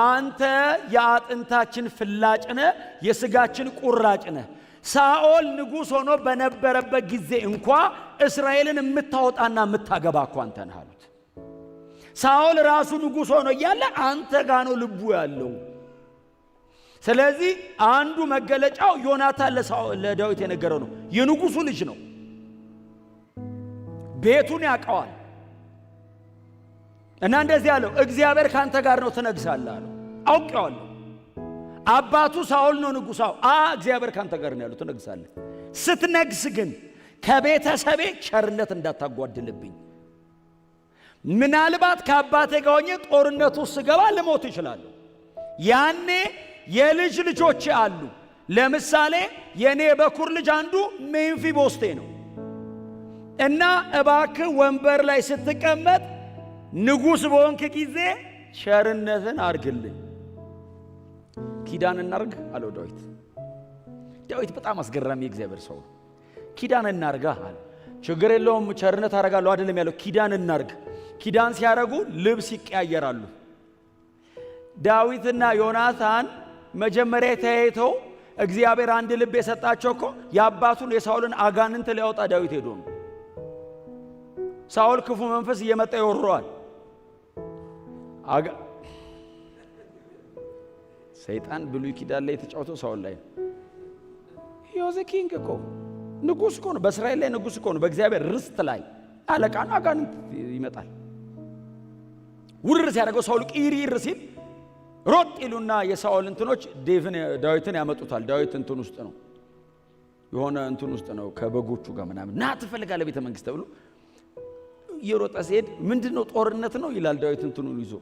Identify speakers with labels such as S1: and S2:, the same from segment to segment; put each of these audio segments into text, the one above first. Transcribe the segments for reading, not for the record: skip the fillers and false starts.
S1: አንተ የአጥንታችን ፍላጭ ነህ፣ የስጋችን ቁራጭ ነህ። ሳኦል ንጉሥ ሆኖ በነበረበት ጊዜ እንኳ እስራኤልን የምታወጣና የምታገባ እኮ አንተ ነህ አሉት። ሳኦል ራሱ ንጉሥ ሆኖ እያለ አንተ ጋር ነው ልቡ ያለው። ስለዚህ አንዱ መገለጫው ዮናታን ለዳዊት የነገረው ነው። የንጉሡ ልጅ ነው፣ ቤቱን ያውቀዋል። እና እንደዚህ ያለው እግዚአብሔር ካንተ ጋር ነው ትነግሳለህ አለው። አውቀዋለሁ። አባቱ ሳኦል ነው ንጉሥ። እግዚአብሔር ካንተ ጋር ነው ያለው ትነግሳለህ። ስትነግስ ግን ከቤተሰቤ ቸርነት እንዳታጓድልብኝ። ምናልባት ከአባቴ ጋር ሆኜ ጦርነቱ ስገባ ልሞት እችላለሁ። ያኔ የልጅ ልጆቼ አሉ። ለምሳሌ የኔ በኩር ልጅ አንዱ ሜምፊቦስቴ ነው። እና እባክህ ወንበር ላይ ስትቀመጥ ንጉሥ በሆንክ ጊዜ ቸርነትን አርግልኝ። ኪዳን እናርግ አለው ዳዊት። ዳዊት በጣም አስገራሚ የእግዚአብሔር ሰው ነው። ኪዳን እናርጋ አለ። ችግር የለውም ቸርነት አረጋለሁ አይደለም ያለው፣ ኪዳን እናርግ። ኪዳን ሲያረጉ ልብስ ይቀያየራሉ። ዳዊትና ዮናታን መጀመሪያ ተያይተው እግዚአብሔር አንድ ልብ የሰጣቸው እኮ የአባቱን የሳኦልን አጋንንት ሊያወጣ ዳዊት ሄዶ ነው። ሳኦል ክፉ መንፈስ እየመጣ ይወረዋል። ሰይጣን ብሉይ ኪዳን ላይ የተጫወተው ሳኦል ላይ ዮዘ ኪንግ እኮ ንጉሥ እኮ ነው። በእስራኤል ላይ ንጉሥ እኮ ነው። በእግዚአብሔር ርስት ላይ አለቃ ነው። አጋንንት ይመጣል። ውርር ሲያደርገው ሳኦል ቂሪር ሲል ሮጥ ይሉና የሳኦል እንትኖች ዳዊትን ያመጡታል። ዳዊት እንትን ውስጥ ነው፣ የሆነ እንትን ውስጥ ነው ከበጎቹ ጋር ምናምን። ና ትፈልጋለህ ቤተ መንግሥት ተብሎ የሮጠ ሲሄድ ምንድነው ጦርነት ነው ይላል ዳዊት እንትኑን ይዞ።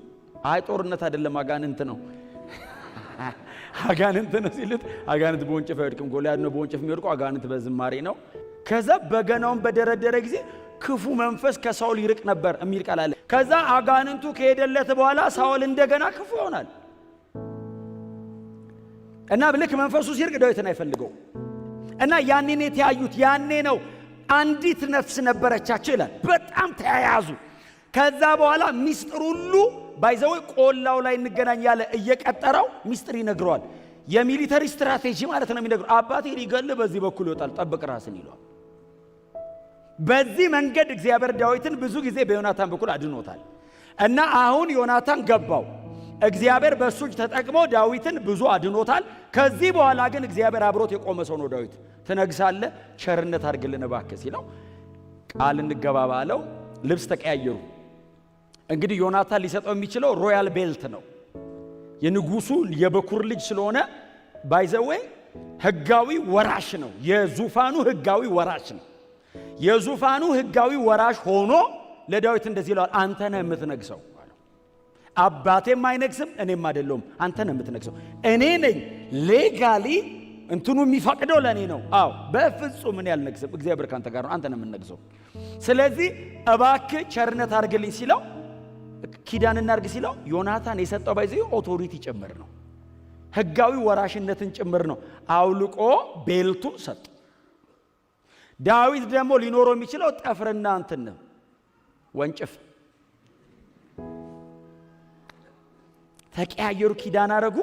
S1: አይ ጦርነት አይደለም አጋንንት ነው። አጋንንት ነው ሲሉት አጋንንት በወንጭፍ አይወድቅም። ጎልያድ ነው በወንጭፍ የሚወድቀው፣ አጋንንት በዝማሬ ነው። ከዛ በገናውን በደረደረ ጊዜ ክፉ መንፈስ ከሳኦል ይርቅ ነበር የሚል ቃል አለ። ከዛ አጋንንቱ ከሄደለት በኋላ ሳኦል እንደገና ክፉ ይሆናል። እና ልክ መንፈሱ ሲርቅ ዳዊትን አይፈልገው። እና ያኔን የተያዩት ያኔ ነው። አንዲት ነፍስ ነበረቻቸው ይላል። በጣም ተያያዙ። ከዛ በኋላ ሚስጥር ሁሉ ባይዘው ቆላው ላይ እንገናኝ ያለ እየቀጠረው ሚስጥር ይነግረዋል። የሚሊተሪ ስትራቴጂ ማለት ነው የሚነግረው። አባቴ ሊገል በዚህ በኩል ይወጣል፣ ጠብቅ ራስን ይለዋል። በዚህ መንገድ እግዚአብሔር ዳዊትን ብዙ ጊዜ በዮናታን በኩል አድኖታል። እና አሁን ዮናታን ገባው። እግዚአብሔር በሱ እጅ ተጠቅሞ ዳዊትን ብዙ አድኖታል። ከዚህ በኋላ ግን እግዚአብሔር አብሮት የቆመ ሰው ነው ዳዊት። ትነግሳለህ፣ ቸርነት አድርግልን እባክህ ሲለው ቃል እንገባባለው። ልብስ ተቀያየሩ። እንግዲህ ዮናታን ሊሰጠው የሚችለው ሮያል ቤልት ነው። የንጉሱ የበኩር ልጅ ስለሆነ ባይዘዌ ህጋዊ ወራሽ ነው። የዙፋኑ ህጋዊ ወራሽ ነው። የዙፋኑ ህጋዊ ወራሽ ሆኖ ለዳዊት እንደዚህ ይለዋል፣ አንተ ነህ የምትነግሰው። አባቴም አይነግስም እኔም አይደለሁም፣ አንተ ነህ የምትነግሰው። እኔ ነኝ ሌጋሊ እንትኑ የሚፈቅደው ለኔ ነው። አዎ በፍጹም እኔ አልነግስም፣ እግዚአብሔር ካንተ ጋር ነው፣ አንተ ነህ የምትነግሰው። ስለዚህ እባክህ ቸርነት አድርግልኝ ሲለው፣ ኪዳን እናርግ ሲለው ዮናታን የሰጠው ባይዘይ ኦቶሪቲ ጭምር ነው፣ ህጋዊ ወራሽነትን ጭምር ነው። አውልቆ ቤልቱን ሰጠ። ዳዊት ደግሞ ሊኖረው የሚችለው ጠፍርና እንትን ነው፣ ወንጭፍ። ተቀያየሩ፣ ኪዳን አረጉ፣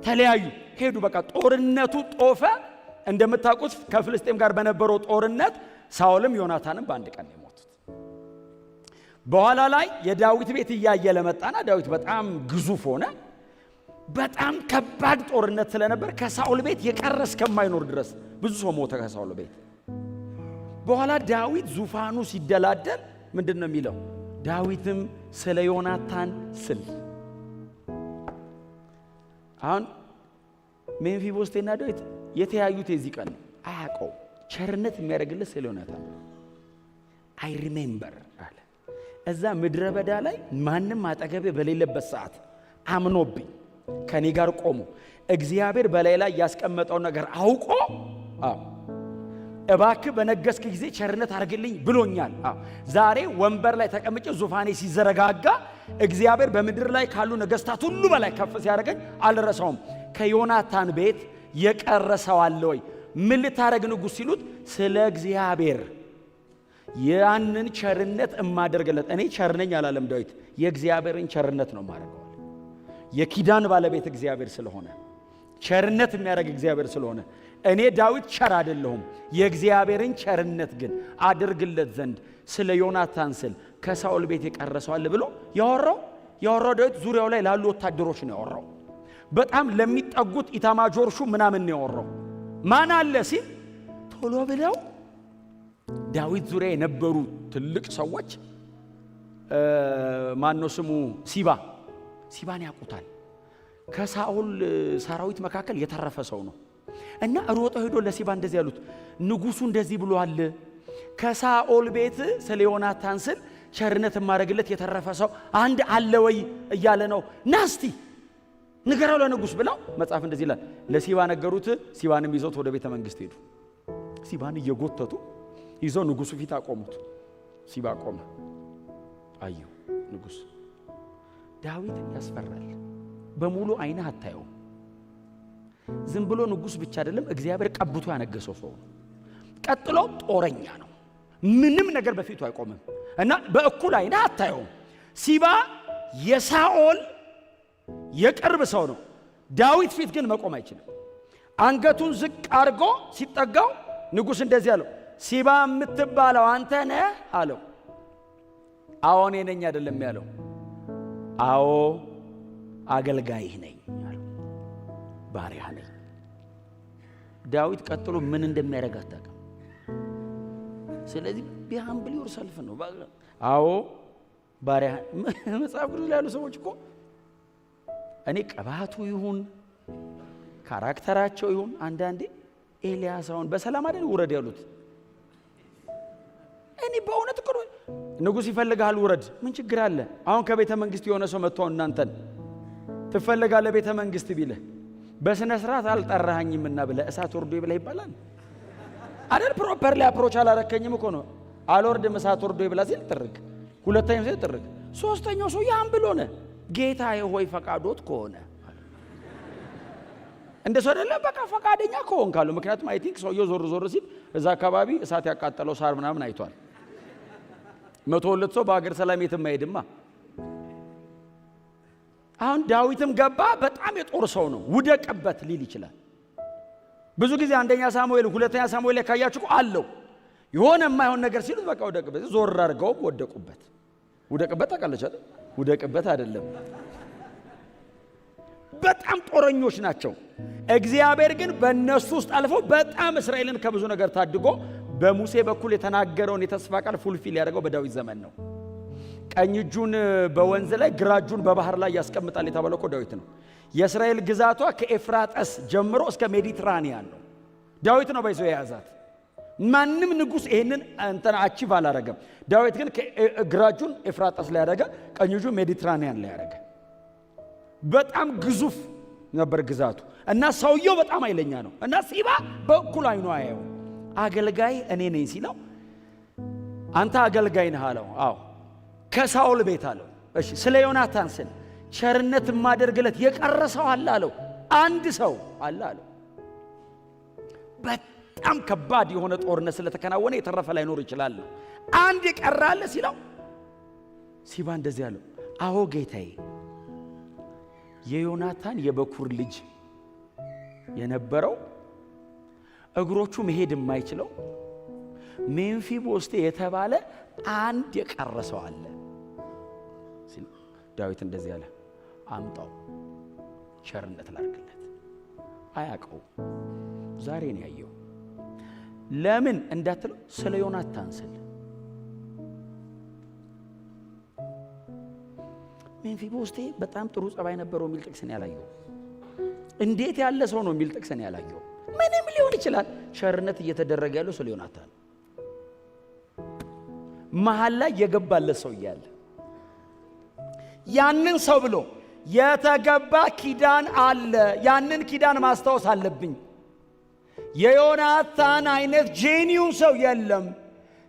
S1: ተለያዩ፣ ሄዱ። በቃ ጦርነቱ ጦፈ። እንደምታውቁት ከፍልስጤም ጋር በነበረው ጦርነት ሳኦልም ዮናታንም በአንድ ቀን የሞቱት። በኋላ ላይ የዳዊት ቤት እያየለ መጣና ዳዊት በጣም ግዙፍ ሆነ። በጣም ከባድ ጦርነት ስለነበር ከሳኦል ቤት የቀረ እስከማይኖር ድረስ ብዙ ሰው ሞተ ከሳኦል ቤት። በኋላ ዳዊት ዙፋኑ ሲደላደል ምንድን ነው የሚለው? ዳዊትም ስለ ዮናታን ስል። አሁን ሜምፊቦስቴና ዳዊት የተያዩት የዚህ ቀን ነው። አያውቀው ቸርነት የሚያደርግለት ስለ ዮናታን አይ ሪሜምበር አለ። እዛ ምድረ በዳ ላይ ማንም አጠገቤ በሌለበት ሰዓት አምኖብኝ ከኔ ጋር ቆሞ እግዚአብሔር በላይ ላይ ያስቀመጠው ነገር አውቆ እባክህ በነገስክ ጊዜ ቸርነት አድርግልኝ ብሎኛል። ዛሬ ወንበር ላይ ተቀምጬ ዙፋኔ ሲዘረጋጋ እግዚአብሔር በምድር ላይ ካሉ ነገስታት ሁሉ በላይ ከፍ ሲያደርገኝ አልረሳውም። ከዮናታን ቤት የቀረሰው አለ ወይ? ምን ልታረግ ንጉሥ ሲሉት ስለ እግዚአብሔር ያንን ቸርነት እማደርግለት። እኔ ቸርነኝ አላለም ዳዊት፣ የእግዚአብሔርን ቸርነት ነው ማረገው። የኪዳን ባለቤት እግዚአብሔር ስለሆነ ቸርነት የሚያደርግ እግዚአብሔር ስለሆነ እኔ ዳዊት ቸር አይደለሁም የእግዚአብሔርን ቸርነት ግን አድርግለት ዘንድ ስለ ዮናታን ስል ከሳኦል ቤት የቀረሰዋል ብሎ ያወራው ዳዊት ዙሪያው ላይ ላሉ ወታደሮች ነው ያወራው። በጣም ለሚጠጉት ኢታማጆር ሹም ምናምን ነው ያወራው። ማን አለ ሲል ቶሎ ብለው ዳዊት ዙሪያ የነበሩ ትልቅ ሰዎች ማን ነው ስሙ ሲባን ያውቁታል። ከሳኦል ሰራዊት መካከል የተረፈ ሰው ነው እና ሮጠው ሄዶ ለሲባ እንደዚህ ያሉት ንጉሱ እንደዚህ ብሏል ከሳኦል ቤት ስለ ዮናታን ስል ቸርነት ማረግለት የተረፈ ሰው አንድ አለ ወይ እያለ ነው ናስቲ ንገረው ለንጉስ ብለው መጽሐፍ እንደዚህ ይላል። ለሲባ ነገሩት። ሲባንም ይዘውት ወደ ቤተ መንግስት ሄዱ። ሲባን እየጎተቱ ይዘው ንጉሱ ፊት አቆሙት። ሲባ ቆመ። አዩ ንጉስ ዳዊት ያስፈራል። በሙሉ አይነ አታየው። ዝም ብሎ ንጉስ ብቻ አይደለም እግዚአብሔር ቀብቶ ያነገሰው ሰው ነው። ቀጥሎ ጦረኛ ነው። ምንም ነገር በፊቱ አይቆምም እና በእኩል አይነ አታየው። ሲባ የሳኦል የቅርብ ሰው ነው። ዳዊት ፊት ግን መቆም አይችልም። አንገቱን ዝቅ አድርጎ ሲጠጋው ንጉስ እንደዚህ አለው ሲባ የምትባለው አንተ ነህ አለው። አዎ እኔ ነኝ አይደለም ያለው። አዎ አገልጋይህ ነኝ አለው። ባሪያ ነኝ። ዳዊት ቀጥሎ ምን እንደሚያደርግ አታውቅም። ስለዚህ ቢሃምብል ዮርሰልፍ ነው። አዎ ባሪያ መጽሐፍ ቅዱስ ላይ ያሉ ሰዎች እኮ እኔ ቀባቱ ይሁን ካራክተራቸው ይሁን አንዳንዴ ኤልያስ አሁን በሰላም አይደል ውረድ ያሉት። እኔ በእውነት እኮ ንጉስ ይፈልጋል ውረድ ምን ችግር አለ? አሁን ከቤተ መንግስት የሆነ ሰው መጥቶ እናንተን ትፈልጋለህ ቤተ መንግስት ቢልህ በስነ ስርዓት አልጠራኸኝምና ብለህ እሳት ወርዶ ይብላ ይባላል አይደል? ፕሮፐርሊ አፕሮች አላረከኝም እኮ ነው። አልወርድም እሳት ወርዶ ይብላ ሲል ጥርግ፣ ሁለተኛው ሲል ጥርግ፣ ሶስተኛው ሰው ያን ብሎ ነው ጌታዬ ሆይ ፈቃዶት ከሆነ እንደሱ አይደለም በቃ ፈቃደኛ ከሆን ካሉ። ምክንያቱም አይ ቲንክ ሰውየው ዞር ሲል እዛ አካባቢ እሳት ያቃጠለው ሳር ምናምን አይቷል። 102 ሰው በአገር ሰላም የትም አይሄድማ። አሁን ዳዊትም ገባ። በጣም የጦር ሰው ነው። ውደቅበት ሊል ይችላል። ብዙ ጊዜ አንደኛ ሳሙኤል ሁለተኛ ሳሙኤል ላይ ካያችሁ አለው የሆነ የማይሆን ነገር ሲሉት በቃ ውደቅበት። ዞር አድርገው ወደቁበት። ውደቅበት ተቀለጨ። ውደቅበት አይደለም። በጣም ጦረኞች ናቸው። እግዚአብሔር ግን በእነሱ ውስጥ አልፎ በጣም እስራኤልን ከብዙ ነገር ታድጎ በሙሴ በኩል የተናገረውን የተስፋ ቃል ፉልፊል ያደረገው በዳዊት ዘመን ነው። ቀኝ እጁን በወንዝ ላይ ግራ እጁን በባህር ላይ ያስቀምጣል የተባለው እኮ ዳዊት ነው። የእስራኤል ግዛቷ ከኤፍራጥስ ጀምሮ እስከ ሜዲትራኒያን ነው። ዳዊት ነው ባይዞ የያዛት። ማንም ንጉስ ይሄንን አቺቭ አላረገም። ዳዊት ግን ግራ እጁን ኤፍራጥስ ላይ ያደረገ፣ ቀኝ እጁን ሜዲትራኒያን ላይ ያደረገ። በጣም ግዙፍ ነበር ግዛቱ እና ሰውየው በጣም ኃይለኛ ነው እና ሲባ በእኩል አይኑ አየው። አገልጋይ እኔ ነኝ ሲለው አንተ አገልጋይ ነህ አለው። አዎ ከሳኦል ቤት አለው። እሺ ስለ ዮናታን ስል ቸርነት ማደርግለት የቀረሰው አለ አለው። አንድ ሰው አለ አለው። በጣም ከባድ የሆነ ጦርነት ስለተከናወነ የተረፈ ላይኖር ይችላል። አንድ የቀረ አለ ሲለው ሲባ እንደዚህ አለው። አዎ ጌታዬ የዮናታን የበኩር ልጅ የነበረው እግሮቹ መሄድ የማይችለው ሜምፊቦስቴ የተባለ አንድ የቀረሰው አለ። ዳዊት እንደዚህ አለ። አምጣው ቸርነት ላድርግለት። አያውቀው ዛሬ ነው ያየው። ለምን እንዳትለው ስለ ዮናታን ስል ሜምፊቦስቴ በጣም ጥሩ ጸባይ ነበረው የሚል ጥቅስ ነው ያላየው። እንዴት ያለ ሰው ነው የሚል ጥቅስ ነው ያላየው። ምንም ሊሆን ይችላል። ቸርነት እየተደረገ ያለው ስለ ዮናታን መሃል ላይ የገባለት ሰው እያለ ያንን ሰው ብሎ የተገባ ኪዳን አለ። ያንን ኪዳን ማስታወስ አለብኝ። የዮናታን አይነት ጄኒውን ሰው የለም።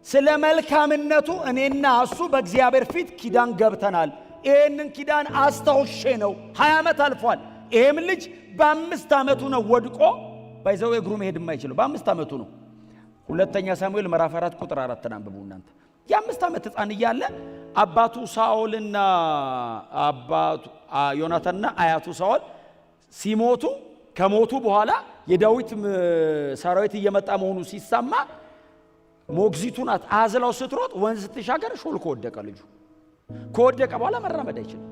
S1: ስለ መልካምነቱ እኔና እሱ በእግዚአብሔር ፊት ኪዳን ገብተናል። ይህንን ኪዳን አስታውሼ ነው። 20 ዓመት አልፏል። ይህም ልጅ በ5 ዓመቱ ነው ወድቆ ባይዘው እግሩ መሄድ የማይችለው በ5 ዓመቱ ነው። ሁለተኛ ሳሙኤል ምዕራፍ 4 ቁጥር 4 አንብቡ እናንተ። የ5 ዓመት ሕፃን እያለ አባቱ ሳኦልና አባቱ ዮናታንና አያቱ ሳኦል ሲሞቱ ከሞቱ በኋላ የዳዊት ሰራዊት እየመጣ መሆኑ ሲሰማ ሞግዚቱ ናት አዝላው ስትሮጥ ወንዝ ስትሻገር ሾልኮ ወደቀ። ልጁ ከወደቀ በኋላ መራመድ አይችልም።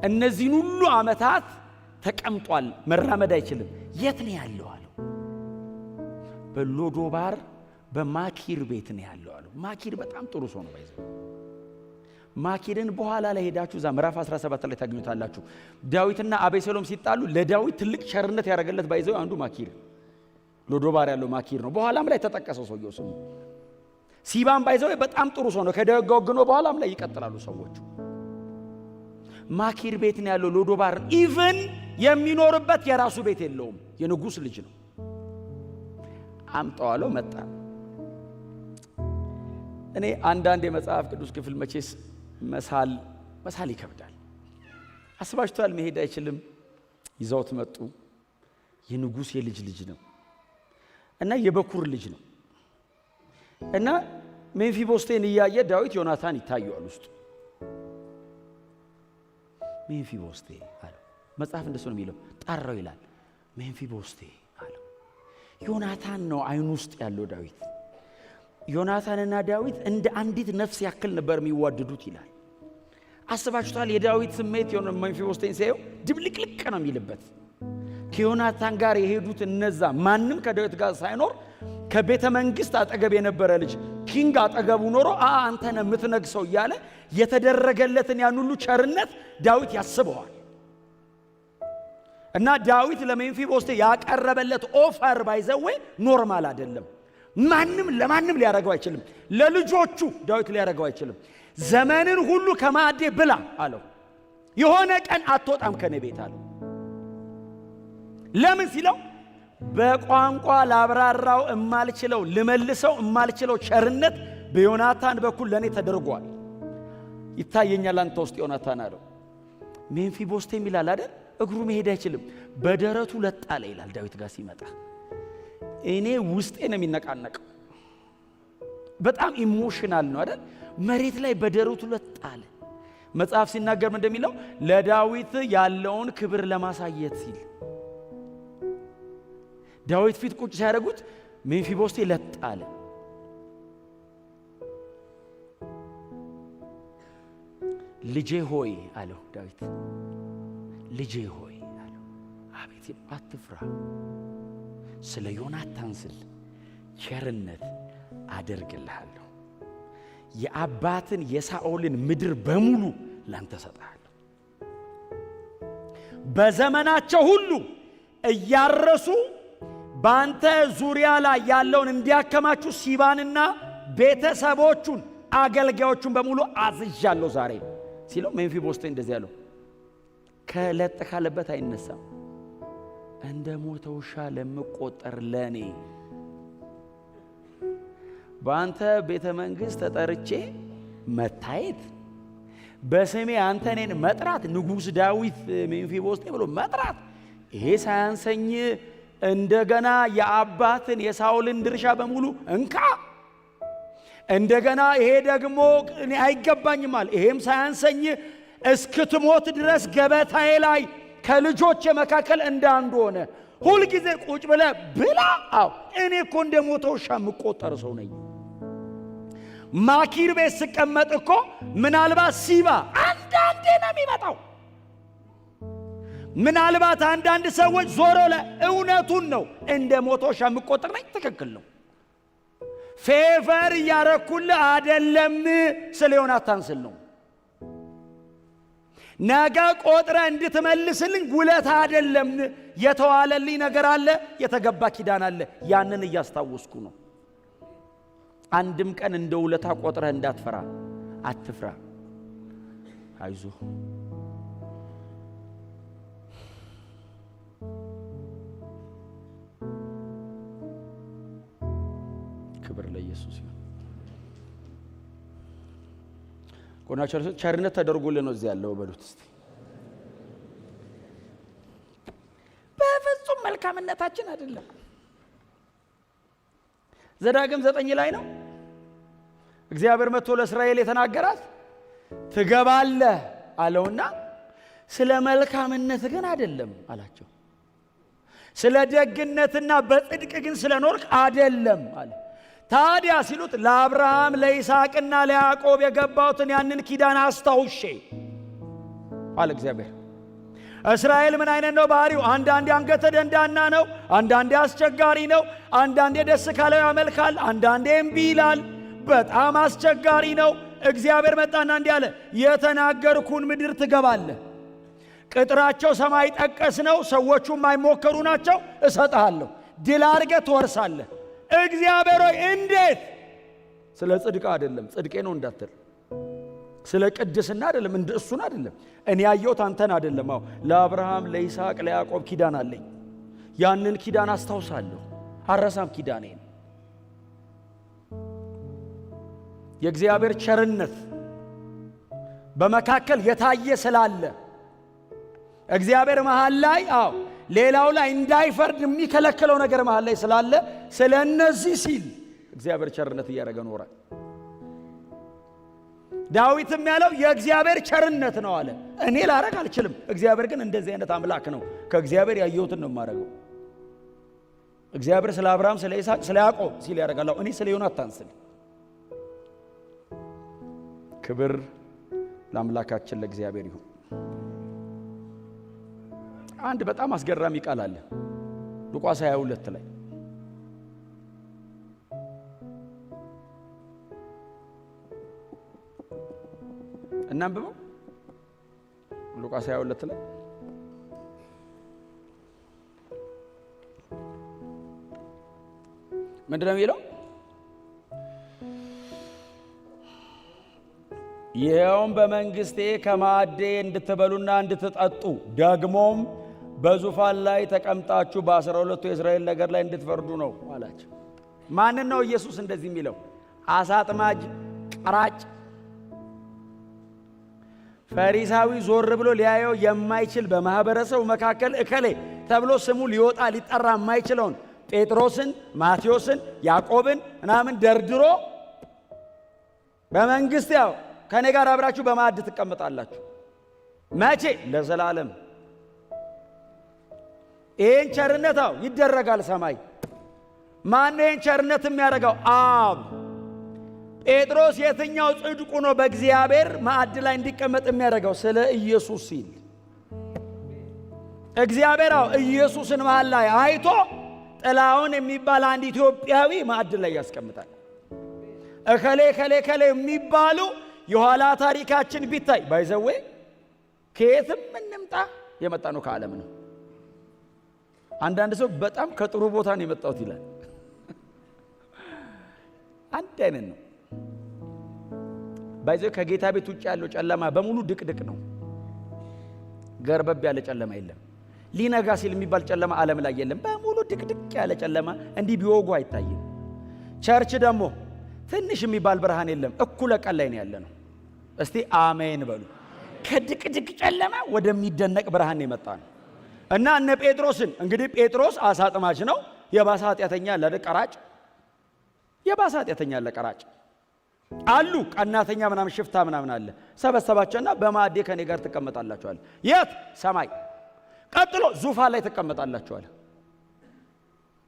S1: እነዚህን ሁሉ ዓመታት ተቀምጧል፣ መራመድ አይችልም። የት ነው ያለው አለው። በሎዶባር በማኪር ቤት ነው ያለው አለው። ማኪር በጣም ጥሩ ሰው ነው ባይዘው። ማኪርን በኋላ ላይ ሄዳችሁ እዛ ምዕራፍ 17 ላይ ታገኙታላችሁ። ዳዊትና አቤሴሎም ሲጣሉ ለዳዊት ትልቅ ቸርነት ያደረገለት ባይዘው አንዱ ማኪር ሎዶባር ያለው ማኪር ነው። በኋላም ላይ ተጠቀሰው ሰውየው ስሙ። ሲባም ባይዘው በጣም ጥሩ ሰው ነው። ከደጋግኖ በኋላም ላይ ይቀጥላሉ ሰዎቹ። ማኪር ቤት ነው ያለው ሎዶባር። ኢቭን የሚኖርበት የራሱ ቤት የለውም። የንጉስ ልጅ ነው። አምጣዋለው መጣ። እኔ አንዳንድ የመጽሐፍ ቅዱስ ክፍል መቼስ መሳል ይከብዳል። አስባችኋል? መሄድ አይችልም። ይዘውት መጡ። የንጉስ የልጅ ልጅ ነው እና የበኩር ልጅ ነው እና ሜምፊቦስቴን እያየ ዳዊት ዮናታን ይታየዋል ውስጡ። ሜምፊቦስቴ አለው። መጽሐፍ እንደሱ ነው የሚለው። ጠራው ይላል። ሜምፊቦስቴ አለው። ዮናታን ነው አይኑ ውስጥ ያለው ዳዊት። ዮናታንና ዳዊት እንደ አንዲት ነፍስ ያክል ነበር የሚዋደዱት ይላል። አስባችኋል? የዳዊት ስሜት የሆነ ሜምፊቦስቴን ሲያየው ድብልቅልቅ ነው የሚልበት። ከዮናታን ጋር የሄዱት እነዛ ማንም ከዳዊት ጋር ሳይኖር ከቤተ መንግስት አጠገብ የነበረ ልጅ ኪንግ አጠገቡ ኖሮ አንተ ነህ የምትነግሰው እያለ የተደረገለትን ያን ሁሉ ቸርነት ዳዊት ያስበዋል። እና ዳዊት ለሜምፊቦስቴ ያቀረበለት ኦፈር ባይዘዌ ኖርማል አይደለም። ማንም ለማንም ሊያረጋው አይችልም። ለልጆቹ ዳዊት ሊያረጋው አይችልም። ዘመንን ሁሉ ከማዕዴ ብላ አለው። የሆነ ቀን አትወጣም ከኔ ቤት አለው። ለምን ሲለው በቋንቋ ላብራራው እማልችለው ልመልሰው እማልችለው ቸርነት በዮናታን በኩል ለኔ ተደርጓል። ይታየኛል አንተ ውስጥ ዮናታን አለው። ሜምፊቦስቴ ይላል አይደል? እግሩ መሄድ አይችልም። በደረቱ ለጣለ ይላል ዳዊት ጋር ሲመጣ። እኔ ውስጤ ነው የሚነቃነቀው። በጣም ኢሞሽናል ነው አይደል? መሬት ላይ በደረቱ ለጣለ። መጽሐፍ ሲናገር ምን እንደሚለው ለዳዊት ያለውን ክብር ለማሳየት ሲል ዳዊት ፊት ቁጭ ሲያደርጉት ሜምፊቦስቴ ለጣለ። ልጄ ሆይ አለው ዳዊት። ልጄ ሆይ አለው። አቤት አትፍራ፣ ስለ ዮናታን ስል ቸርነት አደርግልሃለሁ። የአባትን የሳኦልን ምድር በሙሉ ላንተ ሰጣለሁ። በዘመናቸው ሁሉ እያረሱ ባንተ ዙሪያ ላይ ያለውን እንዲያከማቹ ሲባንና ቤተሰቦቹን አገልጋዮቹን በሙሉ አዝዣለሁ ዛሬ ሲለው ሜምፊቦስቴ እንደዚህ ያለው ከለጥ ካለበት አይነሳም። እንደ ሞተ ውሻ ለምቆጠር ለኔ በአንተ ቤተ መንግሥት ተጠርቼ መታየት፣ በስሜ አንተ እኔን መጥራት፣ ንጉሥ ዳዊት ሜምፊቦስቴ ብሎ መጥራት፣ ይሄ ሳያንሰኝ እንደገና የአባትን የሳኦልን ድርሻ በሙሉ እንካ፣ እንደገና ይሄ ደግሞ እኔ አይገባኝም አለ። ይሄም ሳያንሰኝ እስክትሞት ድረስ ገበታዬ ላይ ከልጆቼ መካከል እንዳንዱ ሆነ ሁልጊዜ ቁጭ ብለህ ብላ። አዎ እኔ እኮ እንደ ሞተ ውሻ የምቆጠር ሰው ነኝ። ማኪር ቤት ስቀመጥ እኮ ምናልባት ሲባ አንዳንዴ ነው የሚመጣው። ምናልባት አንዳንድ ሰዎች ዞሮ ለእውነቱን ነው እንደ ሞተ ውሻ የምቆጠር ነኝ። ትክክል ነው። ፌቨር እያረኩልህ አይደለም፣ ስለ ዮናታን ስል ነው። ነገ ቆጥረ እንድትመልስልኝ ውለታ አይደለም። የተዋለልኝ ነገር አለ፣ የተገባ ኪዳን አለ። ያንን እያስታወስኩ ነው። አንድም ቀን እንደ ውለታ ቆጥረ እንዳትፈራ፣ አትፍራ፣ አይዞህ። ክብር ለኢየሱስ ይሁን። ቆናቸው ቸርነት ተደርጎልን ነው እዚህ ያለው በሉት እስቲ። በፍጹም መልካምነታችን አይደለም። ዘዳግም 9 ላይ ነው እግዚአብሔር መጥቶ ለእስራኤል የተናገራት ትገባለህ አለውና ስለ መልካምነት ግን አይደለም አላቸው። ስለ ደግነትና በጽድቅ ግን ስለኖርክ አይደለም አለ። ታዲያ ሲሉት ለአብርሃም ለይስሐቅና ለያዕቆብ የገባሁትን ያንን ኪዳን አስታውሼ አለ እግዚአብሔር። እስራኤል ምን አይነት ነው ባህሪው? አንዳንዴ አንገተ ደንዳና ነው፣ አንዳንዴ አስቸጋሪ ነው፣ አንዳንዴ ደስ ካለው ያመልካል፣ አንዳንዴ እምቢ ይላል። በጣም አስቸጋሪ ነው። እግዚአብሔር መጣና እንዲህ አለ፣ የተናገርኩን ምድር ትገባለህ። ቅጥራቸው ሰማይ ጠቀስ ነው፣ ሰዎቹ የማይሞከሩ ናቸው። እሰጥሃለሁ፣ ድል አድርገህ ትወርሳለህ። እግዚአብሔር ሆይ እንዴት? ስለ ጽድቅ አይደለም፣ ጽድቄ ነው እንዳትል። ስለ ቅድስና አይደለም፣ እሱን አይደለም። እኔ ያየሁት አንተን አይደለም። አዎ ለአብርሃም ለይስሐቅ ለያዕቆብ ኪዳን አለኝ። ያንን ኪዳን አስታውሳለሁ፣ አረሳም ኪዳኔን። የእግዚአብሔር ቸርነት በመካከል የታየ ስላለ እግዚአብሔር መሃል ላይ ሌላው ላይ እንዳይፈርድ የሚከለክለው ነገር መሃል ላይ ስላለ ስለ እነዚህ ሲል እግዚአብሔር ቸርነት እያደረገ ኖረ። ዳዊትም ያለው የእግዚአብሔር ቸርነት ነው አለ። እኔ ላረግ አልችልም፣ እግዚአብሔር ግን እንደዚህ አይነት አምላክ ነው። ከእግዚአብሔር ያየሁትን ነው የማደርገው። እግዚአብሔር ስለ አብርሃም ስለ ይስሐቅ ስለ ያዕቆብ ሲል ያደርጋል። እኔ ስለ ዮናታን ስል። ክብር ለአምላካችን ለእግዚአብሔር ይሁን። አንድ በጣም አስገራሚ ቃል አለ ሉቃስ 22 ላይ እናንብበው። ሉቃስ 22 ላይ ምንድን ነው የሚለው? ይኸውም በመንግሥቴ ከማዕዴ እንድትበሉና እንድትጠጡ ደግሞም በዙፋን ላይ ተቀምጣችሁ በ12ቱ የእስራኤል ነገር ላይ እንድትፈርዱ ነው አላቸው። ማንን ነው ኢየሱስ እንደዚህ የሚለው? አሳ አጥማጅ፣ ቀራጭ፣ ፈሪሳዊ ዞር ብሎ ሊያየው የማይችል በማህበረሰቡ መካከል እከሌ ተብሎ ስሙ ሊወጣ ሊጠራ የማይችለውን ጴጥሮስን፣ ማቴዎስን፣ ያዕቆብን ምናምን ደርድሮ በመንግሥት ከኔ ጋር አብራችሁ በማዕድ ትቀመጣላችሁ። መቼ? ለዘላለም። ይህን ቸርነት ይደረጋል ሰማይ። ማን ይህን ቸርነት የሚያደርገው? አብ። ጴጥሮስ የትኛው ጽድቁ ነው በእግዚአብሔር ማዕድ ላይ እንዲቀመጥ የሚያደርገው? ስለ ኢየሱስ ሲል እግዚአብሔር ኢየሱስን መሃል ላይ አይቶ ጥላውን የሚባል አንድ ኢትዮጵያዊ ማዕድ ላይ ያስቀምጣል። እከሌ ከሌ ከሌ የሚባሉ የኋላ ታሪካችን ቢታይ ባይዘዌ ከየትም እንምጣ የመጣ ነው ከዓለም ነው። አንዳንድ ሰው በጣም ከጥሩ ቦታ ነው የመጣሁት ይላል። አንድ አይነት ነው ባይዘዌ። ከጌታ ቤት ውጭ ያለው ጨለማ በሙሉ ድቅድቅ ነው። ገርበብ ያለ ጨለማ የለም። ሊነጋ ሲል የሚባል ጨለማ ዓለም ላይ የለም። በሙሉ ድቅድቅ ያለ ጨለማ እንዲህ ቢወጉ አይታይም። ቸርች ደግሞ ትንሽ የሚባል ብርሃን የለም። እኩለ ቀን ላይ ነው ያለ ነው። እስቲ አሜን በሉ። ከድቅድቅ ጨለማ ወደሚደነቅ ብርሃን የመጣ ነው። እና እነ ጴጥሮስን እንግዲህ ጴጥሮስ አሳ አጥማጅ ነው። የባሰ ኃጢአተኛ አለ ቀራጭ፣ የባሰ ኃጢአተኛ አለ ቀራጭ አሉ። ቀናተኛ ምናምን ሽፍታ ምናምን አለ። ሰበሰባቸውና በማዕዴ ከኔ ጋር ትቀመጣላችኋል። የት? ሰማይ። ቀጥሎ ዙፋን ላይ ትቀመጣላችኋል።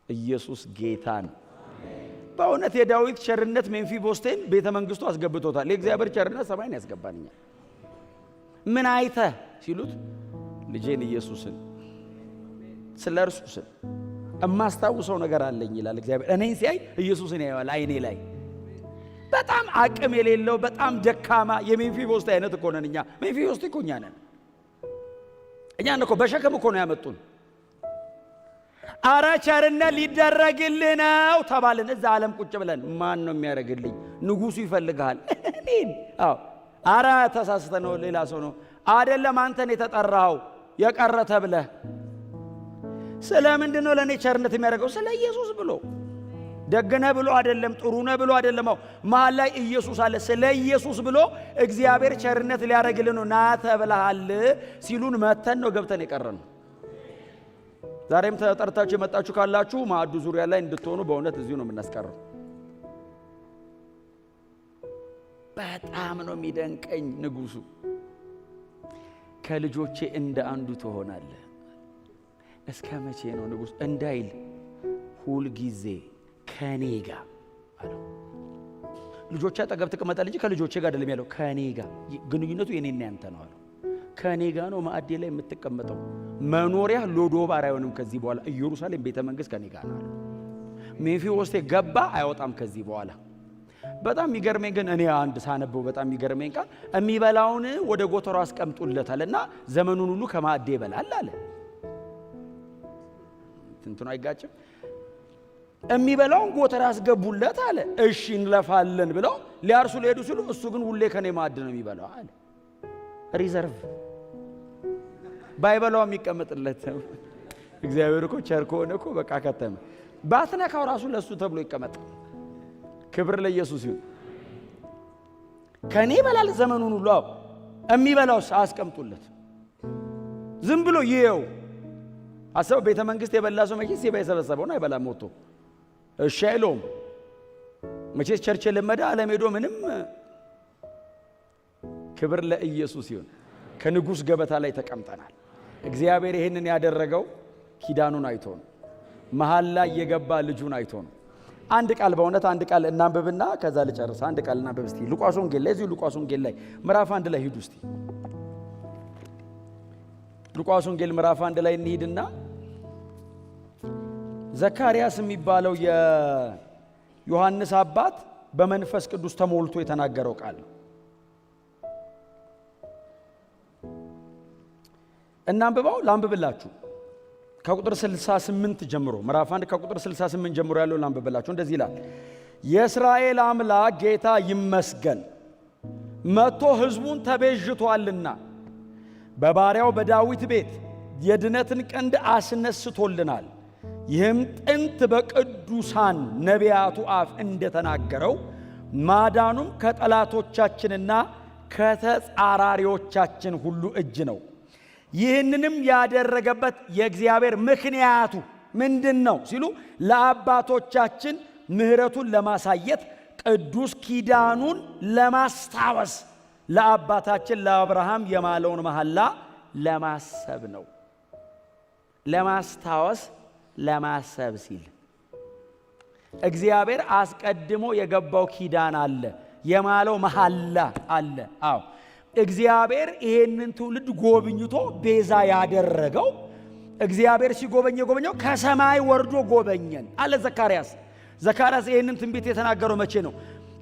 S1: ኢየሱስ ጌታ ነው። በእውነት የዳዊት ቸርነት ሜምፊቦስቴን ቤተ መንግስቱ አስገብቶታል። የእግዚአብሔር ቸርነት ሰማይን ያስገባኛል። ምን አይተህ ሲሉት ልጄን ኢየሱስን ስለ እርሱ ስል እማስታውሰው ነገር አለኝ ይላል እግዚአብሔር። እኔን ሲያይ ኢየሱስን ያየዋል አይኔ ላይ። በጣም አቅም የሌለው በጣም ደካማ የሜምፊቦስቴ አይነት እኮ ነን እኛ። ሜምፊቦስቴ እኮ እኛ ነን። እኛን እኮ በሸክም እኮ ነው ያመጡን። አረ ቸርነት ሊደረግልህ ነው ተባልን። እዛ ዓለም ቁጭ ብለን ማን ነው የሚያደርግልኝ? ንጉሱ ይፈልግሃል። እኔን አረ ተሳስተ ነው ሌላ ሰው ነው አይደለም አንተን የተጠራው የቀረ ተብለህ። ስለምንድን ነው ለእኔ ቸርነት የሚያደርገው? ስለ ኢየሱስ ብሎ ደግነ ብሎ አይደለም፣ ጥሩነ ብሎ አይደለም። መሃል ላይ ኢየሱስ አለ። ስለ ኢየሱስ ብሎ እግዚአብሔር ቸርነት ሊያደርግልህ ነው ና ተብለሃል ሲሉን መተን ነው ገብተን የቀረን። ዛሬም ተጠርታችሁ የመጣችሁ ካላችሁ ማዕዱ ዙሪያ ላይ እንድትሆኑ በእውነት እዚሁ ነው የምናስቀረው። በጣም ነው የሚደንቀኝ ንጉሱ። ከልጆቼ እንደ አንዱ ትሆናለህ። እስከ መቼ ነው ንጉስ እንዳይል ሁል ጊዜ ከኔ ጋር አለው። ልጆቼ አጠገብ ተቀመጣል እንጂ ከልጆቼ ጋር አይደለም ያለው፣ ከኔ ጋር ግንኙነቱ የኔና ያንተ ነው አለው። ከኔ ጋር ነው ማዕዴ ላይ የምትቀመጠው። መኖሪያ ሎዶባር አይሆንም ከዚህ በኋላ። ኢየሩሳሌም ቤተ መንግስት ከኔ ጋር ነው አለው። ሜምፊቦስቴ ገባ አይወጣም ከዚህ በኋላ። በጣም የሚገርመኝ ግን እኔ አንድ ሳነበው በጣም የሚገርመኝ ቃል የሚበላውን ወደ ጎተራው አስቀምጡለታልና ዘመኑን ሁሉ ከማዕዴ ይበላል አለ። እንትኑ አይጋጭም። የሚበላውን ጎተራ አስገቡለት አለ። እሺ እንለፋለን ብለው ሊያርሱ ሊሄዱ ሲሉ እሱ ግን ሁሌ ከኔ ማዕድ ነው የሚበላው አለ። ሪዘርቭ ባይበላው የሚቀመጥለት እግዚአብሔር እኮ ቸር ከሆነ እኮ በቃ ከተመ። ባትነካው ራሱ ለሱ ተብሎ ይቀመጥ። ክብር ለኢየሱስ ይሁን። ከኔ ይበላል ዘመኑን ሁሉ። የሚበላው አስቀምጡለት። ዝም ብሎ ይየው። አሰብ ቤተ መንግስት የበላ ሰው መቼስ የባይሰበሰበው ነው አይበላም ሞቶ። እሺ አይለውም። መቼስ ቸርች ለመዳ ዓለም ሄዶ ምንም። ክብር ለኢየሱስ ይሁን። ከንጉስ ገበታ ላይ ተቀምጠናል። እግዚአብሔር ይሄንን ያደረገው ኪዳኑን አይቶ ነው። መሐል ላይ የገባ ልጁን አይቶ ነው። አንድ ቃል በእውነት አንድ ቃል እናንብብና ከዛ ልጨርስ። አንድ ቃል እናንብብ እስቲ። ሉቃስ ወንጌል ላይ እዚሁ ሉቃስ ወንጌል ላይ ምዕራፍ 1 ላይ ሂዱ እስቲ። ሉቃስ ወንጌል ምዕራፍ 1 ላይ እንሂድና ዘካርያስ የሚባለው የዮሐንስ አባት በመንፈስ ቅዱስ ተሞልቶ የተናገረው ቃል ነው። እናንብበው። ላንብብላችሁ ከቁጥር 68 ጀምሮ ምዕራፍ 1 ከቁጥር 68 ጀምሮ ያለው ላንብብላችሁ። እንደዚህ ይላል። የእስራኤል አምላክ ጌታ ይመስገን መጥቶ ሕዝቡን ተቤዥቷልና በባሪያው በዳዊት ቤት የድነትን ቀንድ አስነስቶልናል። ይህም ጥንት በቅዱሳን ነቢያቱ አፍ እንደተናገረው ማዳኑም ከጠላቶቻችንና ከተጻራሪዎቻችን ሁሉ እጅ ነው። ይህንንም ያደረገበት የእግዚአብሔር ምክንያቱ ምንድን ነው ሲሉ ለአባቶቻችን ምሕረቱን ለማሳየት ቅዱስ ኪዳኑን ለማስታወስ ለአባታችን ለአብርሃም የማለውን መሐላ ለማሰብ ነው። ለማስታወስ ለማሰብ ሲል እግዚአብሔር አስቀድሞ የገባው ኪዳን አለ፣ የማለው መሐላ አለ። አዎ እግዚአብሔር ይሄንን ትውልድ ጎብኝቶ ቤዛ ያደረገው እግዚአብሔር ሲጎበኝ የጎበኘው ከሰማይ ወርዶ ጎበኘን አለ ዘካርያስ። ዘካርያስ ይሄንን ትንቢት የተናገረው መቼ ነው?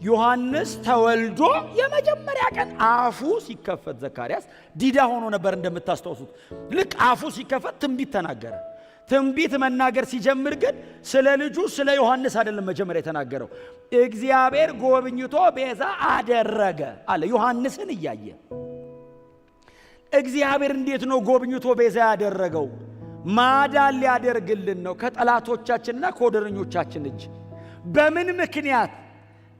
S1: ዮሐንስ ተወልዶ የመጀመሪያ ቀን አፉ ሲከፈት ዘካርያስ ዲዳ ሆኖ ነበር እንደምታስተውሱት። ልክ አፉ ሲከፈት ትንቢት ተናገረ። ትንቢት መናገር ሲጀምር ግን ስለ ልጁ ስለ ዮሐንስ አይደለም መጀመሪያ የተናገረው። እግዚአብሔር ጎብኝቶ ቤዛ አደረገ አለ ዮሐንስን እያየ። እግዚአብሔር እንዴት ነው ጎብኝቶ ቤዛ ያደረገው? ማዳን ሊያደርግልን ነው ከጠላቶቻችንና ከወደረኞቻችን እጅ። በምን ምክንያት?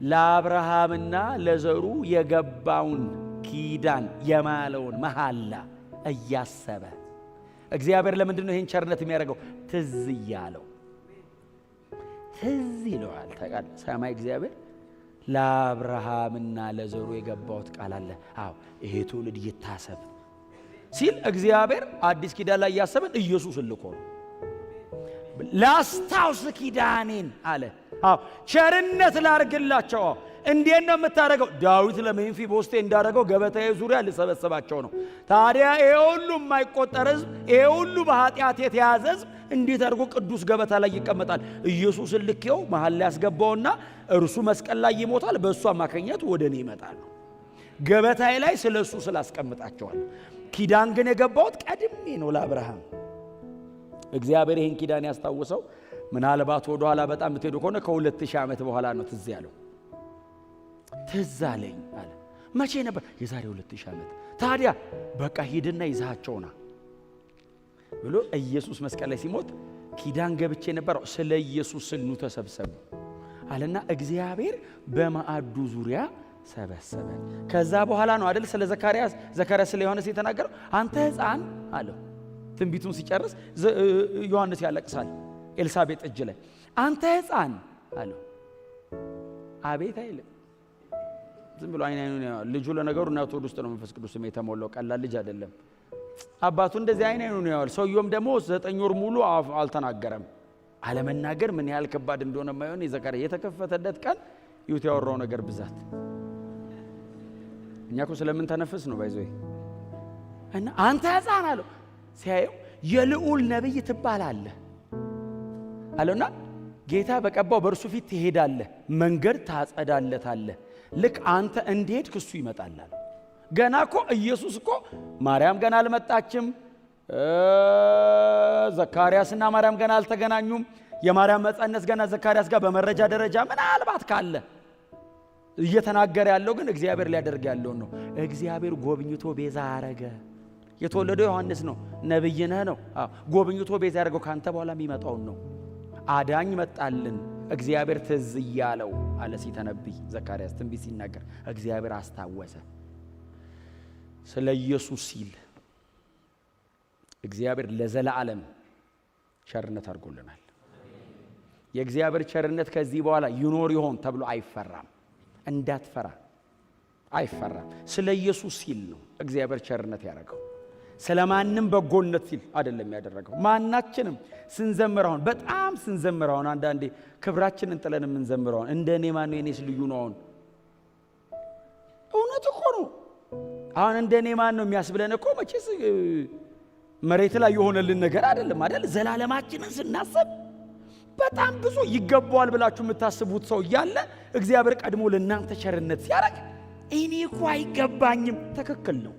S1: ለአብርሃምና ለዘሩ የገባውን ኪዳን የማለውን መሐላ እያሰበ። እግዚአብሔር ለምንድን ነው ይህን ቸርነት የሚያደርገው? ትዝ እያለው። ትዝ ይለዋል። ታውቃለህ፣ ሰማይ እግዚአብሔር ለአብርሃምና ለዘሩ የገባውት ቃል አለ። አዎ ይሄ ትውልድ ይታሰብ ሲል እግዚአብሔር አዲስ ኪዳን ላይ ያሰበን ኢየሱስ ልኮ ነው። ላስታውስ ኪዳኔን አለ። አዎ ቸርነት ላርግላቸው። እንዴት ነው የምታደርገው? ዳዊት ለሜምፊቦስቴ እንዳደረገው ገበታዬ ዙሪያ ልሰበስባቸው ነው። ታዲያ ይሄ ሁሉ የማይቆጠር ሕዝብ፣ ይሄ ሁሉ በኃጢአት የተያዘ ሕዝብ እንዴት አድርጎ ቅዱስ ገበታ ላይ ይቀመጣል? ኢየሱስን ልኬው መሐል ላይ ያስገባውና እርሱ መስቀል ላይ ይሞታል፣ በእሱ አማካኝነት ወደ እኔ ይመጣል። ገበታዬ ላይ ስለ እሱ ስላስቀምጣቸዋል። ኪዳን ግን የገባሁት ቀድሜ ነው ለአብርሃም። እግዚአብሔር ይህን ኪዳን ያስታውሰው ምናልባት ወደ ኋላ በጣም ብትሄዱ ከሆነ ከ2000 ዓመት በኋላ ነው ትዝ ያለው። ትዝ አለኝ አለ። መቼ ነበር? የዛሬ 2000 ዓመት። ታዲያ በቃ ሂድና ይዛቸውና ብሎ ኢየሱስ መስቀል ላይ ሲሞት ኪዳን ገብቼ ነበር፣ ስለ ኢየሱስ ስኑ ተሰብሰቡ አለና እግዚአብሔር በማዕዱ ዙሪያ ሰበሰበን። ከዛ በኋላ ነው አይደል ስለ ዘካርያስ ስለ ዮሐንስ የተናገረው። አንተ ሕፃን አለው። ትንቢቱን ሲጨርስ ዮሐንስ ያለቅሳል ኤልሳቤጥ እጅ ላይ። አንተ ሕፃን አለው። አቤት አይልም። ዝም ብሎ አይኑን ያያል። ልጁ ለነገሩ እናቱ ውስጥ ነው መንፈስ ቅዱስ የተሞላው፣ ቀላል ልጅ አይደለም። አባቱ እንደዚህ አይኑን ያያል። ሰውየውም ደግሞ 9 ወር ሙሉ አልተናገረም። አለመናገር ምን ያህል ከባድ እንደሆነ ማይሆን የዘካርያስ የተከፈተለት ቀን ይሁት ያወራው ነገር ብዛት። እኛ እኮ ስለምን ተነፍስ ነው ባይዘይ እና አንተ ሕፃን አለው ሲያየው የልዑል ነብይ ትባላለህ አለውና ጌታ በቀባው በእርሱ ፊት ትሄዳለህ፣ መንገድ ታጸዳለታለህ፣ ልክ አንተ እንዴት ክሱ ይመጣል። ገና እኮ ኢየሱስ እኮ ማርያም ገና አልመጣችም፣ ዘካርያስና ማርያም ገና አልተገናኙም። የማርያም መጸነስ ገና ዘካርያስ ጋር በመረጃ ደረጃ ምናልባት ካለ እየተናገረ ያለው ግን እግዚአብሔር ሊያደርግ ያለው ነው። እግዚአብሔር ጎብኝቶ ቤዛ አረገ። የተወለደው ዮሐንስ ነው፣ ነብይ ነህ ነው። ጎብኝቶ ቤዛ ያደረገው ካንተ በኋላ የሚመጣው ነው። አዳኝ መጣልን፣ እግዚአብሔር ትዝ ያለው አለ ሲተነብይ ዘካርያስ ትንቢት ሲናገር እግዚአብሔር አስታወሰ። ስለ ኢየሱስ ሲል እግዚአብሔር ለዘላለም ቸርነት አድርጎልናል። የእግዚአብሔር ቸርነት ከዚህ በኋላ ይኖር ይሆን ተብሎ አይፈራም። እንዳትፈራ አይፈራም። ስለ ኢየሱስ ሲል ነው እግዚአብሔር ቸርነት ያደረገው። ስለማንም በጎነት ሲል አይደለም ያደረገው። ማናችንም ስንዘምራውን በጣም ስንዘምራውን አንዳንዴ ክብራችንን ጥለን የምንዘምራውን እንደኔ ማን ነው የኔስ ልዩ ነው። አሁን እውነት እኮ ነው። አሁን እንደኔ ማን ነው የሚያስብለን እኮ መቼስ መሬት ላይ የሆነልን ነገር አይደለም አይደል? ዘላለማችንን ስናስብ በጣም ብዙ ይገባዋል ብላችሁ የምታስቡት ሰው እያለ እግዚአብሔር ቀድሞ ለእናንተ ቸርነት ሲያደርግ እኔ እኮ አይገባኝም። ትክክል ነው፣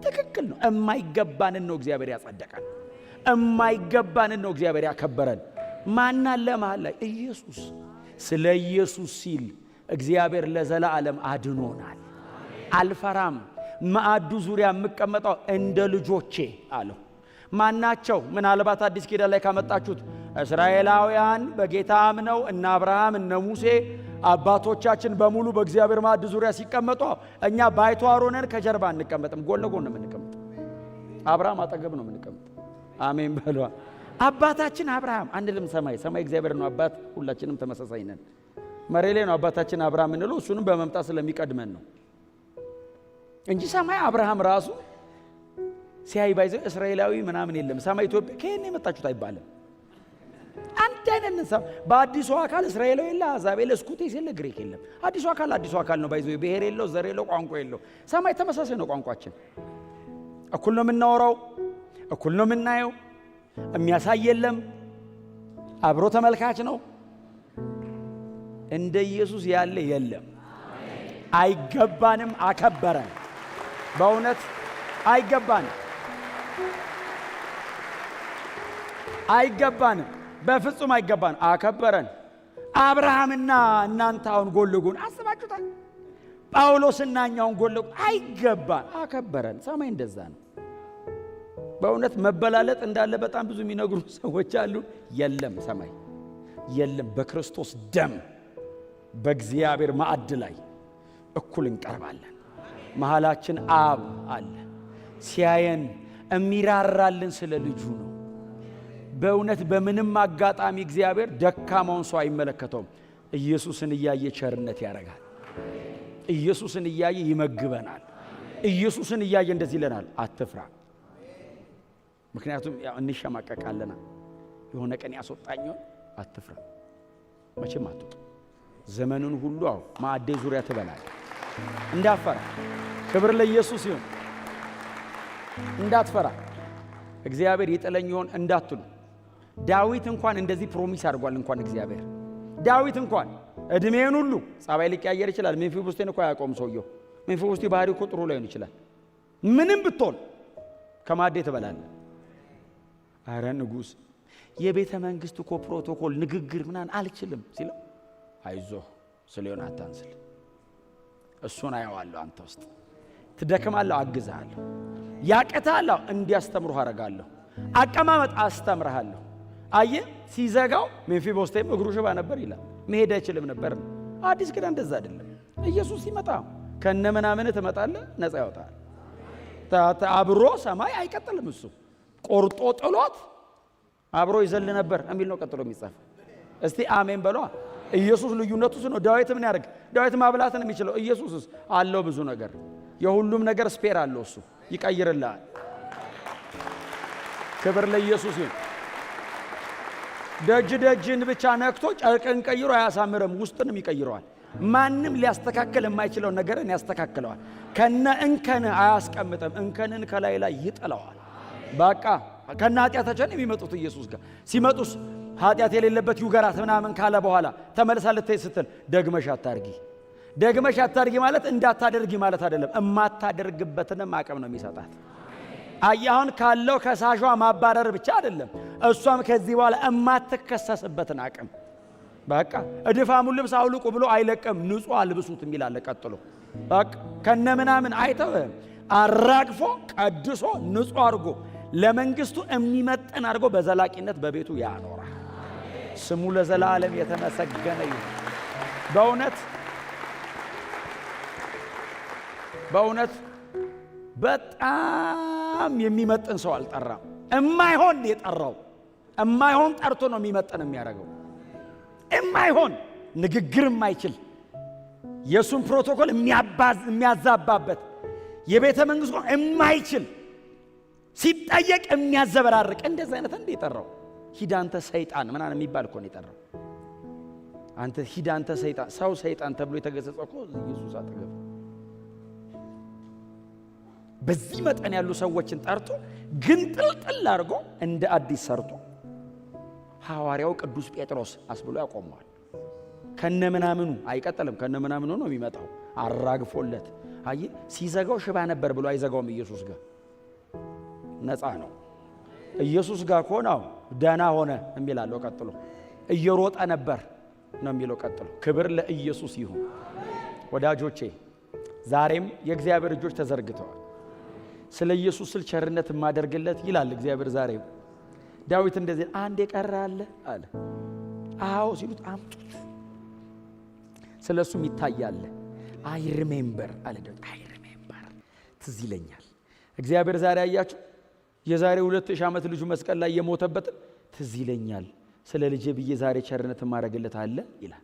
S1: ትክክል ነው። የማይገባንን ነው እግዚአብሔር ያጸደቀን፣ የማይገባንን ነው እግዚአብሔር ያከበረን። ማን አለ መሃል ላይ? ኢየሱስ። ስለ ኢየሱስ ሲል እግዚአብሔር ለዘላለም አድኖናል። አልፈራም። ማዕዱ ዙሪያ የምቀመጠው እንደ ልጆቼ አለው። ማናቸው? ምናልባት አዲስ ኪዳን ላይ ካመጣችሁት እስራኤላውያን በጌታ አምነው እነ አብርሃም እነ ሙሴ አባቶቻችን በሙሉ በእግዚአብሔር ማዕድ ዙሪያ ሲቀመጡ እኛ ባይተዋር ሆነን ከጀርባ አንቀመጥም፣ ጎን ለጎን ነው የምንቀመጥ። አብርሃም አጠገብ ነው የምንቀመጥ። አሜን በሏ። አባታችን አብርሃም አንልም። ሰማይ እግዚአብሔር ነው አባት፣ ሁላችንም ተመሳሳይ ነን። መሬት ላይ ነው አባታችን አብርሃም እንለው፣ እሱንም በመምጣት ስለሚቀድመን ነው እንጂ ሰማይ አብርሃም ራሱ ሲያይ ባይዘ እስራኤላዊ ምናምን የለም። ሰማይ ኢትዮጵያ ከየት የመጣችሁት አይባልም። አንድ አይነት ነው። በአዲሱ አካል እስራኤላዊ የለ፣ አሕዛብ የለ፣ ስኩቴስ የለ፣ ግሪክ የለም። አዲሱ አካል ነው። ባይዘ ብሔር የለው፣ ዘር የለው፣ ቋንቋ የለው። ሰማይ ተመሳሳይ ነው። ቋንቋችን እኩል ነው የምናወራው፣ እኩል ነው የምናየው። የሚያሳይ የለም፣ አብሮ ተመልካች ነው። እንደ ኢየሱስ ያለ የለም። አይገባንም፣ አከበረን። በእውነት አይገባንም፣ አይገባንም፣ በፍጹም አይገባንም። አከበረን። አብርሃምና እናንተ አሁን ጎን ለጎን አስባችሁታል? ጳውሎስና እኛውን ጎን ለጎን አይገባን፣ አከበረን። ሰማይ እንደዛ ነው። በእውነት መበላለጥ እንዳለ በጣም ብዙ የሚነግሩ ሰዎች አሉ። የለም፣ ሰማይ የለም። በክርስቶስ ደም በእግዚአብሔር ማዕድ ላይ እኩል እንቀርባለን። መሃላችን አብ አለ። ሲያየን እሚራራልን ስለ ልጁ ነው። በእውነት በምንም አጋጣሚ እግዚአብሔር ደካማውን ሰው አይመለከተውም። ኢየሱስን እያየ ቸርነት ያደርጋል። ኢየሱስን እያየ ይመግበናል። ኢየሱስን እያየ እንደዚህ ይለናል፣ አትፍራ። ምክንያቱም ያው እንሸማቀቃለና የሆነ ቀን ያስወጣኛው አትፍራ፣ መቼም አትወጣ። ዘመኑን ሁሉ ማዕዴ ዙሪያ ትበላለህ። እንዳትፈራ። ክብር ለኢየሱስ ይሁን። እንዳትፈራ። እግዚአብሔር ይጥለኝ ይሆን እንዳትሉ። ዳዊት እንኳን እንደዚህ ፕሮሚስ አድርጓል። እንኳን እግዚአብሔር ዳዊት እንኳን እድሜን ሁሉ ጸባይ ሊቀያየር ይችላል። ሜምፊቦስቴን እኮ አያውቀውም ሰውየው። ሜምፊቦስቴ ባህሪው እኮ ጥሩ ላይሆን ይችላል። ምንም ብትሆን ከማዕዴ ትበላለህ። አረ ንጉሥ የቤተ መንግስት እኮ ፕሮቶኮል ንግግር ምናምን አልችልም ሲለው አይዞህ ስለ ዮናታን ስል እሱን አየዋለሁ። አንተ ውስጥ ትደክማለህ፣ አግዝሃለሁ። ያቀታለሁ፣ እንዲያስተምሩህ አደርጋለሁ። አቀማመጥ አስተምርሃለሁ። አየህ ሲዘጋው ሜምፊቦስቴም እግሩ ሽባ ነበር ይላል፣ መሄድ አይችልም ነበር። አዲስ ግን እንደዛ አይደለም። ኢየሱስ ሲመጣ ከነ ምናምን ትመጣለህ፣ ነፃ ያወጣል። አብሮ ሰማይ አይቀጥልም። እሱ ቆርጦ ጥሎት አብሮ ይዘል ነበር የሚል ነው ቀጥሎ የሚጻፍ። እስቲ አሜን በሏ። ኢየሱስ ልዩነቱ ነው። ዳዊት ምን ያደርግ? ዳዊት ማብላት ነው የሚችለው። ኢየሱስስ አለው ብዙ ነገር፣ የሁሉም ነገር ስፔር አለው። እሱ ይቀይርልሃል። ክብር ለኢየሱስ ይሁን። ደጅን ብቻ ነክቶ ጨርቅን ቀይሮ አያሳምርም፣ ውስጥንም ይቀይረዋል። ማንም ሊያስተካክል የማይችለው ነገርን ያስተካክለዋል። ከነ እንከን አያስቀምጥም፣ እንከንን ከላይ ላይ ይጥለዋል። በቃ ከነ ኃጢአታችን የሚመጡት ኢየሱስ ጋር ሲመጡስ ኃጢአት የሌለበት ይውገራት ምናምን ካለ በኋላ ተመልሳ ልትሄድ ስትል ደግመሽ አታርጊ ማለት እንዳታደርጊ ማለት አይደለም፣ እማታደርግበትንም አቅም ነው የሚሰጣት። አያሁን ካለው ከሳሿ ማባረር ብቻ አይደለም፣ እሷም ከዚህ በኋላ እማትከሰስበትን አቅም በቃ እድፋሙን ልብስ አውልቁ ብሎ አይለቅም፣ ንጹህ አልብሱት የሚል አለ። ቀጥሎ በቃ ከነ ምናምን አይተውም፣ አራግፎ ቀድሶ ንጹህ አድርጎ ለመንግስቱ የሚመጥን አድርጎ በዘላቂነት በቤቱ ያኖራል። ስሙ ለዘላለም የተመሰገነ ይሁን። በእውነት በጣም የሚመጥን ሰው አልጠራም። እማይሆን የጠራው እማይሆን ጠርቶ ነው የሚመጥን የሚያደርገው። እማይሆን ንግግር የማይችል የሱን ፕሮቶኮል የሚያዛባበት የቤተ መንግስቱ የማይችል ሲጠየቅ የሚያዘበራርቅ እንደዚህ አይነት እንደ የጠራው ሂድ አንተ ሰይጣን ምናምን የሚባል እኮ ነው የጠራው። አንተ ሂድ አንተ ሰይጣን። ሰው ሰይጣን ተብሎ የተገሰጸው እኮ ኢየሱስ አጠገብ። በዚህ መጠን ያሉ ሰዎችን ጠርቶ ግን ጥልጥል አድርጎ እንደ አዲስ ሰርቶ ሐዋርያው ቅዱስ ጴጥሮስ አስብሎ ያቆመዋል። ከነምናምኑ አይቀጥልም፣ ከነምናምኑ ነው የሚመጣው። አራግፎለት አይ ሲዘጋው ሽባ ነበር ብሎ አይዘጋውም። ኢየሱስ ጋር ነፃ ነው። ኢየሱስ ጋር ኮናው ደና ሆነ የሚላለው ቀጥሎ እየሮጠ ነበር ነው የሚለው ቀጥሎ። ክብር ለኢየሱስ ይሁን። ወዳጆቼ ዛሬም የእግዚአብሔር እጆች ተዘርግተዋል። ስለ ኢየሱስ ስል ቸርነት ማደርግለት ይላል እግዚአብሔር ዛሬም። ዳዊት እንደዚህ አንድ የቀረ አለ። አዎ ሲሉት አምጡት፣ ስለሱም ይታያል። አይ ሪሜምበር አለ ዳዊት። አይ ሪሜምበር ትዝ ይለኛል። እግዚአብሔር ዛሬ አያችሁ የዛሬ 2000 ዓመት ልጁ መስቀል ላይ የሞተበት ትዝ ይለኛል። ስለ ልጄ ብዬ ዛሬ ቸርነት ማድረግለት አለ ይላል።